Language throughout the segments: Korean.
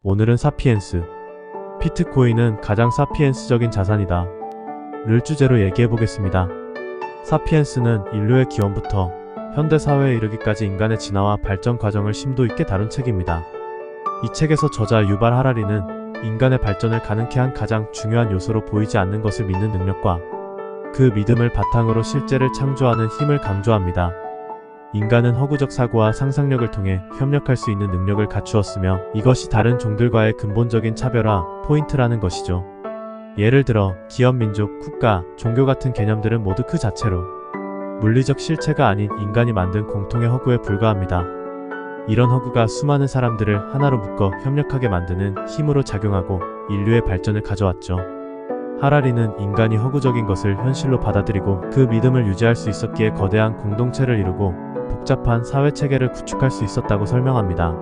오늘은 사피엔스, 비트코인은 가장 사피엔스적인 자산이다 를 주제로 얘기해보겠습니다. 사피엔스는 인류의 기원부터 현대사회에 이르기까지 인간의 진화와 발전 과정을 심도 있게 다룬 책입니다. 이 책에서 저자 유발 하라리는 인간의 발전을 가능케 한 가장 중요한 요소로 보이지 않는 것을 믿는 능력과 그 믿음을 바탕으로 실제를 창조하는 힘을 강조합니다. 인간은 허구적 사고와 상상력을 통해 협력할 수 있는 능력을 갖추었으며 이것이 다른 종들과의 근본적인 차별화 포인트라는 것이죠. 예를 들어 기업, 민족, 국가, 종교 같은 개념들은 모두 그 자체로 물리적 실체가 아닌 인간이 만든 공통의 허구에 불과합니다. 이런 허구가 수많은 사람들을 하나로 묶어 협력하게 만드는 힘으로 작용하고 인류의 발전을 가져왔죠. 하라리는 인간이 허구적인 것을 현실로 받아들이고 그 믿음을 유지할 수 있었기에 거대한 공동체를 이루고 복잡한 사회체계를 구축할 수 있었다고 설명합니다.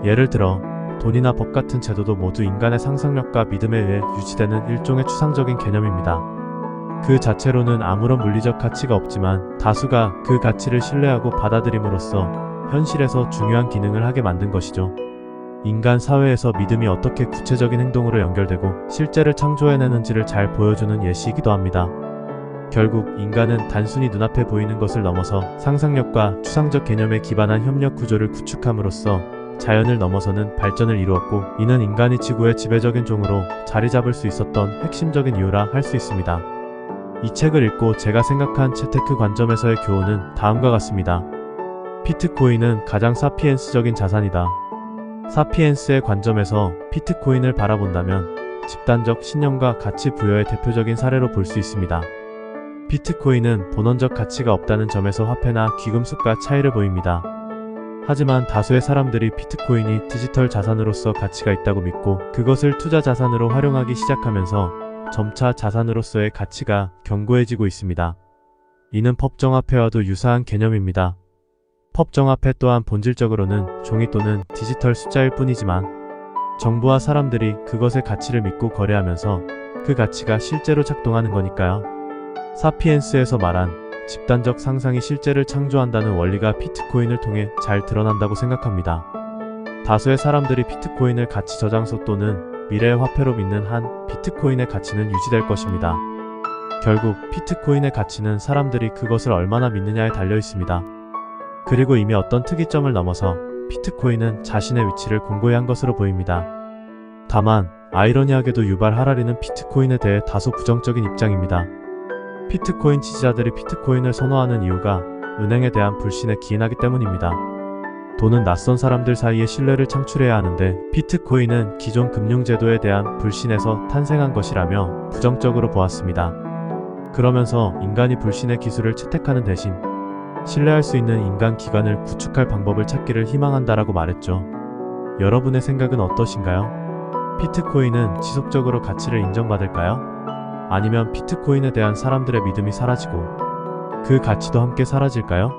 예를 들어 돈이나 법 같은 제도도 모두 인간의 상상력과 믿음에 의해 유지되는 일종의 추상적인 개념입니다. 그 자체로는 아무런 물리적 가치가 없지만 다수가 그 가치를 신뢰하고 받아들임으로써 현실에서 중요한 기능을 하게 만든 것이죠. 인간 사회에서 믿음이 어떻게 구체적인 행동으로 연결되고 실제를 창조해내는지를 잘 보여주는 예시이기도 합니다. 결국 인간은 단순히 눈앞에 보이는 것을 넘어서 상상력과 추상적 개념에 기반한 협력 구조를 구축함으로써 자연을 넘어서는 발전을 이루었고, 이는 인간이 지구의 지배적인 종으로 자리 잡을 수 있었던 핵심적인 이유라 할 수 있습니다. 이 책을 읽고 제가 생각한 채테크 관점에서의 교훈은 다음과 같습니다. 비트코인은 가장 사피엔스적인 자산이다. 사피엔스의 관점에서 비트코인을 바라본다면 집단적 신념과 가치 부여의 대표적인 사례로 볼 수 있습니다. 비트코인은 본원적 가치가 없다는 점에서 화폐나 귀금속과 차이를 보입니다. 하지만 다수의 사람들이 비트코인이 디지털 자산으로서 가치가 있다고 믿고 그것을 투자 자산으로 활용하기 시작하면서 점차 자산으로서의 가치가 견고해지고 있습니다. 이는 법정화폐와도 유사한 개념입니다. 법정화폐 또한 본질적으로는 종이 또는 디지털 숫자일 뿐이지만 정부와 사람들이 그것의 가치를 믿고 거래하면서 그 가치가 실제로 작동하는 거니까요. 사피엔스에서 말한 집단적 상상이 실제를 창조한다는 원리가 비트코인을 통해 잘 드러난다고 생각합니다. 다수의 사람들이 비트코인을 가치 저장소 또는 미래의 화폐로 믿는 한 비트코인의 가치는 유지될 것입니다. 결국 비트코인의 가치는 사람들이 그것을 얼마나 믿느냐에 달려 있습니다. 그리고 이미 어떤 특이점을 넘어서 비트코인은 자신의 위치를 공고히 한 것으로 보입니다. 다만 아이러니하게도 유발 하라리는 비트코인에 대해 다소 부정적인 입장입니다. 비트코인 지지자들이 비트코인을 선호하는 이유가 은행에 대한 불신에 기인하기 때문입니다. 돈은 낯선 사람들 사이에 신뢰를 창출해야 하는데 비트코인은 기존 금융제도에 대한 불신에서 탄생한 것이라며 부정적으로 보았습니다. 그러면서 인간이 불신의 기술을 채택하는 대신 신뢰할 수 있는 인간 기관을 구축할 방법을 찾기를 희망한다라고 말했죠. 여러분의 생각은 어떠신가요? 비트코인은 지속적으로 가치를 인정받을까요? 아니면 비트코인에 대한 사람들의 믿음이 사라지고 그 가치도 함께 사라질까요?